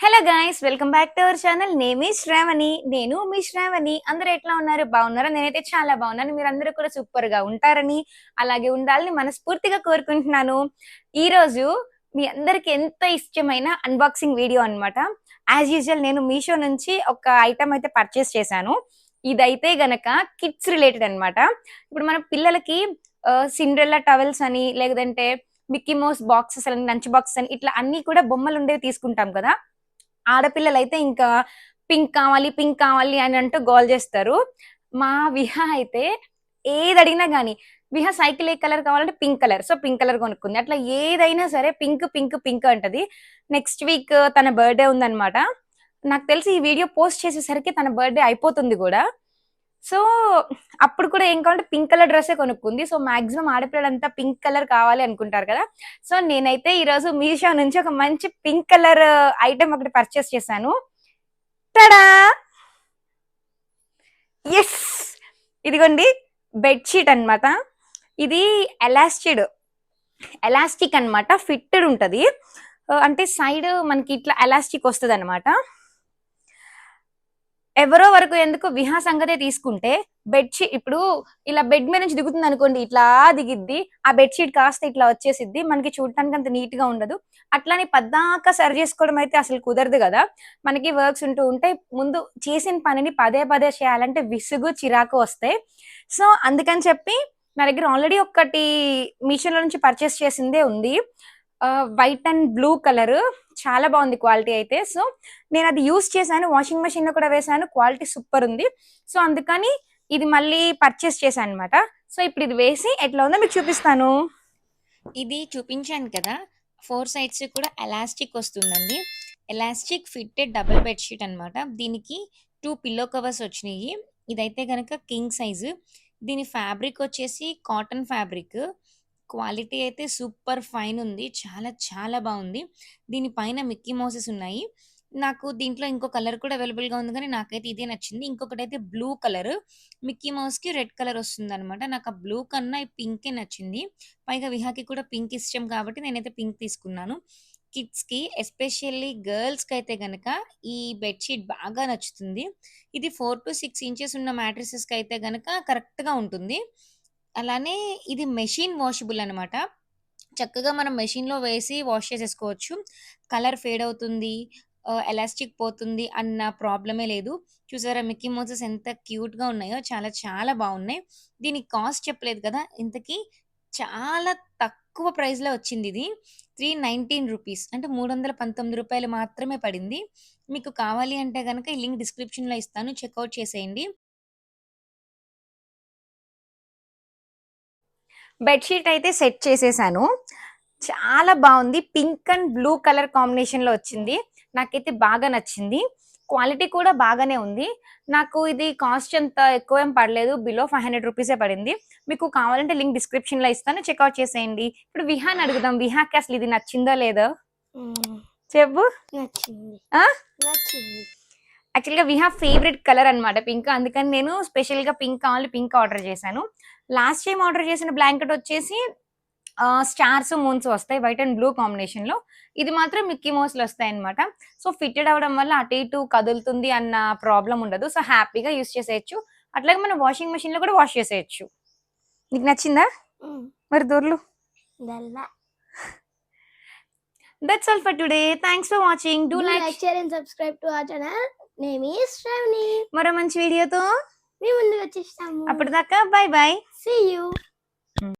Hello guys, welcome back to our channel. Name is Shravani. నేను మీ శ్రావణి. అందరూ ఎట్లా ఉన్నారు? బాగున్నారా? నేనైతే చాలా బాగున్నాను. మీరందరూ కూడా సూపర్ గా ఉంటారని, అలాగే ఉండాలని మనస్ఫూర్తిగా కోరుకుంటున్నాను. ఈ రోజు మీ అందరికి ఎంత ఇష్టమైన అన్బాక్సింగ్ వీడియో అన్నమాట. యాజ్ యూజువల్ నేను మీషో నుంచి ఒక ఐటమ్ అయితే పర్చేస్ చేశాను. ఇదైతే గనక కిడ్స్ రిలేటెడ్ అన్నమాట. ఇప్పుడు మన పిల్లలకి సిండ్రెల్లా టవల్స్ అని, లేదంటే మిక్కీ మౌస్ బాక్సెస్ అని, లంచ్ బాక్సెస్ అని, ఇట్లా అన్ని కూడా బొమ్మలు ఉండేవి తీసుకుంటాం కదా. ఆడపిల్లలైతే ఇంకా పింక్ కావాలి, పింక్ కావాలి అని అంటూ గోల చేస్తారు. మా విహా అయితే ఏది అడిగినా గానీ, విహా సైకిల్ ఏ కలర్ కావాలంటే pink colour. So pink colour కొనుక్కుంది. అట్లా ఏదైనా సరే పింక్ పింక్ పింక్ అంటది. నెక్స్ట్ వీక్ తన బర్త్డే ఉందన్నమాట. నాకు తెలిసి ఈ వీడియో పోస్ట్ చేసేసరికి తన బర్త్డే అయిపోతుంది కూడా. సో అప్పుడు కూడా ఏం కావాలంటే పింక్ కలర్ డ్రెస్సే కొనుక్కుంది. సో మాక్సిమం ఆడపిల్లలంతా పింక్ కలర్ కావాలి అనుకుంటారు కదా. సో నేనైతే ఈరోజు మీషో నుంచి ఒక మంచి పింక్ కలర్ ఐటమ్ ఒకటి పర్చేస్ చేశాను. టడా! ఎస్, ఇదిగోండి బెడ్షీట్ అన్నమాట. ఇది ఎలాస్టిక్ అన్నమాట. ఫిట్టెడ్ ఉంటది. అంటే సైడ్ మనకి ఇట్లా ఎలాస్టిక్ వస్తుంది అనమాట. ఎవరో వరకు ఎందుకు విహా సంగతే తీసుకుంటే, బెడ్షీట్ ఇప్పుడు ఇలా బెడ్ మీద నుంచి దిగుతుంది అనుకోండి, ఇట్లా దిగిద్ది. ఆ బెడ్షీట్ కాస్త ఇట్లా వచ్చేసిద్ది. మనకి చూడటానికి అంత నీట్ గా ఉండదు. అట్లానే పద్దాక సరి చేసుకోవడం అయితే అసలు కుదరదు కదా. మనకి వర్క్స్ ఉంటూ ఉంటాయి. ముందు చేసిన పనిని పదే పదే చేయాలంటే విసుగు, చిరాకు వస్తాయి. సో అందుకని చెప్పి నా దగ్గర ఆల్రెడీ ఒకటి మీషోలో నుంచి పర్చేస్ చేసిందే ఉంది. White and blue colour. చాలా బాగుంది క్వాలిటీ అయితే. సో నేను అది యూస్ చేశాను, వాషింగ్ మెషిన్ లో కూడా వేసాను. క్వాలిటీ సూపర్ ఉంది. సో అందుకని ఇది మళ్ళీ పర్చేస్ చేశాను అనమాట. సో ఇప్పుడు ఇది వేసి ఎట్లా ఉందో మీకు చూపిస్తాను. ఇది చూపించాను కదా, 4 సైడ్స్ కూడా ఎలాస్టిక్ వస్తుందండి. ఎలాస్టిక్ ఫిట్టెడ్ డబుల్ బెడ్షీట్ అనమాట. దీనికి 2 పిల్లో కవర్స్ వచ్చినాయి. ఇదైతే కనుక కింగ్ సైజు. దీని ఫ్యాబ్రిక్ వచ్చేసి కాటన్ ఫ్యాబ్రిక్. క్వాలిటీ అయితే సూపర్ ఫైన్ ఉంది. చాలా చాలా బాగుంది. దీనిపైన మిక్కీ మౌసెస్ ఉన్నాయి. నాకు దీంట్లో ఇంకో కలర్ కూడా అవైలబుల్‌గా ఉంది గానీ, నాకైతే ఇదే నచ్చింది. ఇంకొకటైతే బ్లూ కలర్. మిక్కీ మౌస్‌కి రెడ్ కలర్ వస్తుందనమాట. నాకు ఆ బ్లూ కన్నా ఈ పింకే నచ్చింది. పైగా విహాకి కూడా పింక్ ఇష్టం కాబట్టి నేనైతే పింక్ తీసుకున్నాను. కిడ్స్‌కి ఎస్పెషల్లీ గర్ల్స్‌కైతే గనక ఈ బెడ్‌షీట్ బాగా నచ్చుతుంది. ఇది 4-6 ఇంచెస్ ఉన్న మ్యాట్రిసెస్‌కైతే గనక కరెక్ట్‌గా ఉంటుంది. అలానే ఇది మెషిన్ వాషబుల్ అనమాట. చక్కగా మనం మెషిన్‌లో వేసి వాష్ చేసేసుకోవచ్చు. కలర్ ఫేడ్ అవుతుంది, ఎలాస్టిక్ పోతుంది అన్న ప్రాబ్లమే లేదు. చూసారా మిక్కీ మౌసెస్ ఎంత క్యూట్‌గా ఉన్నాయో, చాలా చాలా బాగున్నాయి. దీని కాస్ట్ చెప్పలేదు కదా! ఇంతకీ చాలా తక్కువ ప్రైస్‌లో వచ్చిందిది. 319 రూపీస్ అంటే రూ. 319 మాత్రమే పడింది. మీకు కావాలి అంటే గనక ఈ లింక్ డిస్క్రిప్షన్‌లో ఇస్తాను. చెక్‌ఔట్ చేసేయండి. బెడ్‌షీట్ అయితే సెట్ చేసేసాను. చాలా బావుంది. పింక్ అండ్ బ్లూ కలర్ కాంబినేషన్‌లో వచ్చింది. నాకైతే బాగా నచ్చింది. క్వాలిటీ కూడా బాగానే ఉంది. నాకు ఇది కాస్ట్ అంత ఎక్కువేం పడలేదు. బిలో 500 రూపీసే పడింది. మీకు కావాలంటే లింక్ డిస్క్రిప్షన్‌లో ఇస్తాను. చెక్‌ఔట్ చేసేయండి. ఇప్పుడు విహాని అడుగుదాం. విహాకి అసలు ఇది నచ్చిందో లేదో? హ్మ్. చెప్పు. నచ్చింది. ఆ! నచ్చింది. యాక్చువల్‌గా విహా ఫేవరెట్ కలర్ అన్నమాట పింక్. అందుకని నేను స్పెషల్‌గా పింక్ కావాలి, పింక్ ఆర్డర్ చేశాను. లాస్ట్ టైమ్ ఆర్డర్ చేసిన బ్లాంకెట్ వచ్చేసి స్టార్స్, మూన్స్ వస్తాయి వైట్ అండ్ బ్లూ కాంబినేషన్‌లో. ఇది మాత్రం మిక్కీ మౌస్‌లు వస్తాయన్నమాట. సో ఫిట్టెడ్ అవ్వడం వల్ల అటు ఇటు కదులుతుంది అన్న ప్రాబ్లమ్ ఉండదు. సో హ్యాపీగా యూజ్ చేసేయొచ్చు. అట్లాగే మనం వాషింగ్ మెషిన్‌లో కూడా వాష్ చేసేయొచ్చు. నీకు నచ్చిందా? హ్మ్. మరి దొర్లు. దల్లా. That's all for today. Thanks for watching. Do do like. like, share and subscribe to our channel. Name is Shravani. మరో మంచి వీడియోతో మీ ముందుకు వచ్చేస్తాము. అప్పటిదాకా బై బై. See you.